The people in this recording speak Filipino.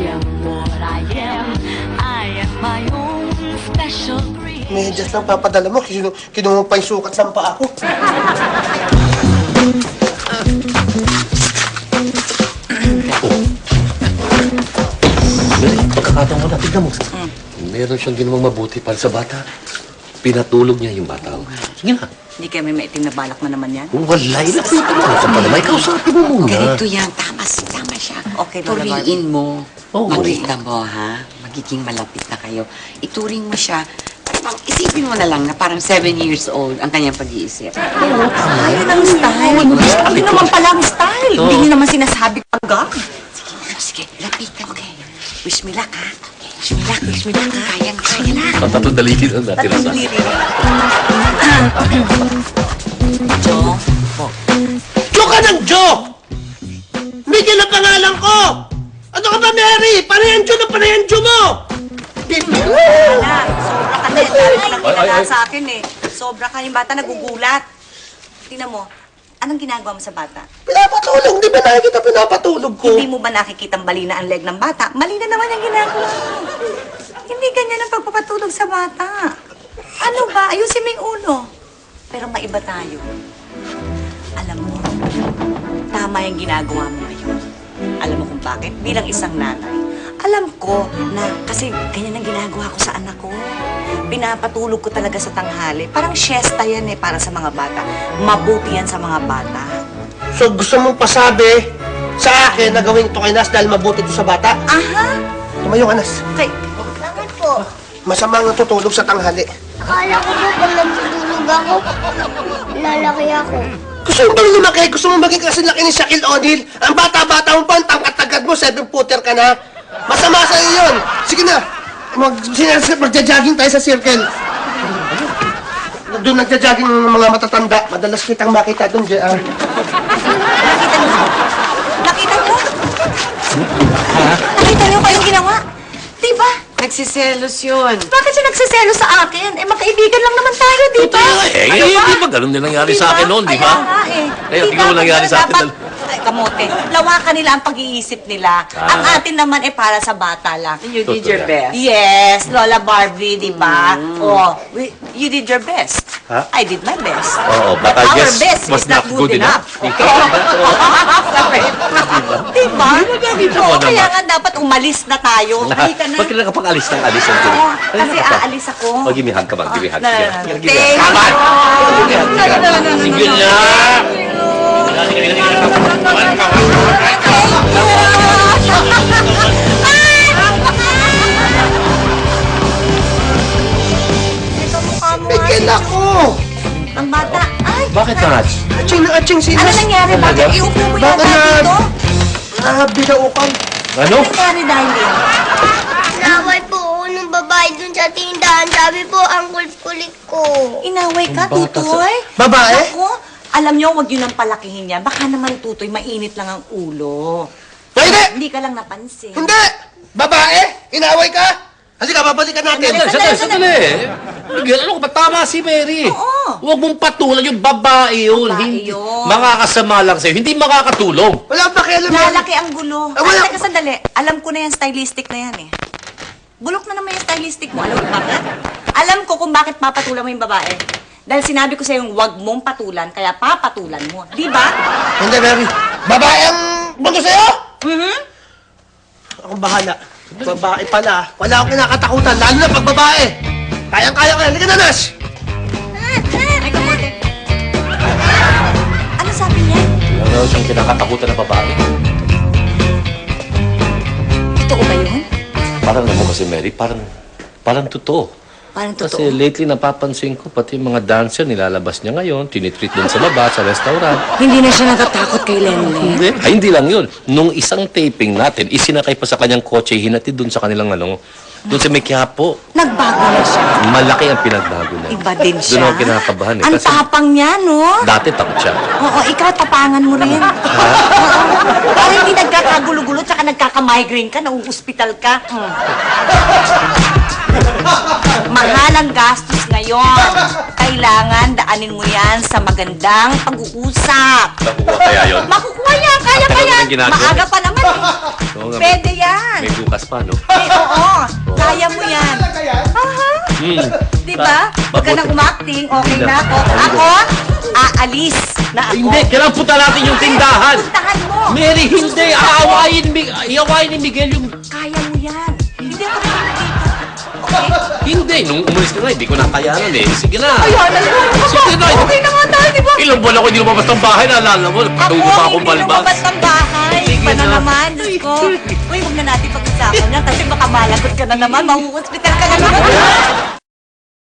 am what I am. I am my own special breed. Medyas lang papadala mo. Kinuha pa yung sukat sa paa ko. Pagkakataon ko na, tignan mo. Meron siyang ginawang mabuti para sa bata. Pinatulog niya yung bata. Sige na. Hindi kami maitim na balak na naman yan. Walay na. Ano ka pala? May kausapin mo muna. Ganito yan. Tama siya. Okay, Lola Barbie. Turiin mo. Oo. Makita mo, ha? Magiging malapit na kayo. Ituring mo siya. Parang isipin mo na lang na parang 7 years old ang kanyang pag-iisip. Ayun ang style. Yun naman pala ang style. Hindi niyo naman sinasabi tanggap. Sige, lapitan. Okay. Wish me luck, ha? Wish me luck, ha? Kaya na. Tatlong daliri na natin. Tatlong daliri. Jo? Jo ka ng Jo! Miguel ang pangalan ko! Ano ka ba, Mary? Panayan Jo na panayan Jo mo! Wala. Sobra ka na. Dahil ka lang ginala sa akin eh. Sobra ka yung bata nagugulat. Tingnan mo. Anong ginagawa mo sa bata? Pinapatulog. Di ba nakikita pinapatulog ko? Hindi mo ba nakikita mali na ang leg ng bata? Mali na naman ang ginagawa mo. Hindi ganyan ang pagpapatulog sa bata. Ano ba? Ayusin mo yung ulo. Pero maiba tayo. Alam mo, tama yung ginagawa mo ngayon. Alam mo kung bakit? Bilang isang nanay. Alam ko na kasi ganyan ang ginagawa ko sa anak ko. Pinapatulog ko talaga sa tanghali. Parang siesta yan eh para sa mga bata. Mabuti yan sa mga bata. So gusto mong pasabi sa akin na gawin ito kay Nas dahil mabuti ito sa bata? Aha! Tumayo ka, Nas. Okay. Bakit po? Masama ang tutulog sa tanghali. Akala ko po pag nagtutulog ako, lalaki ako. Gusto mo bang lumaki? Gusto mo maging kasi laki ni Shaquille O'Neal? Ang bata-bata mo pa, ang tangkat-tagad mo, 7-footer ka na. Masama sa iyo yun. Sige na. Magja-jogging tayo sa circle. Doon nagja-jogging ng mga matatanda. Madalas kitang makita doon, JR. Nakita niyo? Nakita niyo? Nakita niyo pa yung ginawa? Diba? Nagsiselos yun. Bakit siya nagsiselo sa akin? Eh, magkaibigan lang naman tayo, di ba? Di ba ganun din nangyari sa akin noon, di ba? Kaya nga eh. Kaya Di tingnan mo dapat nangyari yun, sa akin dapat- dal- Ay, kamote. Lawakan nila ang pag-iisip nila. Ang atin naman eh para sa bata lang. And you did your best. Yes, Lola Barbie, di ba? Oh, you did your best. Ha? I did my best. Oo, but I Our guess best was is not good enough. Ikaw? Diba? mo Oo, kaya naman. nga dapat umalis na tayo. Halika na. Ba't ka nakapag-alis ng alis ang Oo, tuloy? kasi aalis ako. Oh, give me hug ka ba? Give me hug. No, Sige. no, no. Give me hug. Thank Come on! you. Sige na! Ito mukha mo. Miguel ako! Ang bata. Ay, Bakit ka, Hats? Aching na aching si ano Nas. nangyari? Bakit iupo mo Bakit yata dito? binaukan? Ano? Ano nangyari, darling? Naway po ako ng babae dun sa tindahan. Sabi po, ang kulit ko. Inaway ka, Ang bata sa- Tutoy? Babae? Ako, alam niyo, huwag yun ang palakihin yan. Baka naman, Tutoy, mainit lang ang ulo. Hindi! Hindi ka lang napansin. Hindi! Babae? Inaway ka? Halika, babalikan natin. Sandali. Miguel, ano ka ba? Tama si Mary. Oo. Huwag mong patulan yung babae yun. Babae Hindi, yun. makakasama lang sa'yo. Hindi makakatulong. Wala ba kayo alam yan? Lalaki ang gulo. Ah, wala- Teka, sandali. Alam ko na yan, stylistic na yan eh. Bulok na naman yung stylistic mo. Alam mo bakit? Alam ko kung bakit papatulan mo yung babae. Dahil sinabi ko sa'yo huwag mong patulan, kaya papatulan mo. Di ba? Hindi, Mary. Babae ang buto sa'yo? Mhm. Akong bahala. Babae pala. Wala akong kinakatakutan, lalo na pag babae. Kayang-kaya ka. Halika na, Nas! Ay, kamote. Ano sabi niya? Wala raw siyang kinakatakutan na babae. Totoo ba yun? Parang alam mo kasi, Mary, parang totoo. Parang totoo. Kasi lately napapansin ko, pati yung mga dancer nilalabas niya ngayon, tinitreat din sa labas, sa restaurant. Hindi na siya natatakot kay Lenlen. Hindi lang yun. Nung isang taping natin, isinakay pa sa kanyang kotse, hinatid dun sa kanilang doon sa may Quiapo. Nagbago na siya. Malaki ang pinagbago na. Iba din siya. Doon ako kinakabahan eh. Ang Kasi tapang niya, no? dati takot siya. Oo, ikaw tapangan mo rin. Oo. Para hindi nagkakagulo-gulo tsaka nagkaka-migraine ka, nauuspital ka. Mahal ang gastos ngayon. Kailangan daanin mo yan sa magandang pag-uusap. Nakuha kaya yun? Makukuha yan, kaya pa Matagal yan. na ginagawa. Maaga pa naman eh. Oo nga, Pwede yan. May bukas Paano? Eh, oo. Kaya mo yan. Aha. Di ba? Huwag ka nang umacting. Okay na ako. Ako, aalis na ako. Hindi, kailangan punta natin yung tindahan. Puntahan mo. Mary, hindi. Iawain ni Miguel yung... Kaya mo yan. Hindi ako rin dito. Okay? Hindi, nung umalis ka na, hindi ko nakayanan eh. Sige na. Ayan, alam Sige na. Okay na nga tayo, di ba? Ilang buwan ako hindi lumabas ng bahay, naalala mo. Ako, Patulog pa akong hindi balbas. lumabas ng bahay. Sige Iba na na. naman, Diyos ko. Uy, huwag na natin pag-usapan yan kasi baka malagot ka na naman, mahuhospital ka na naman.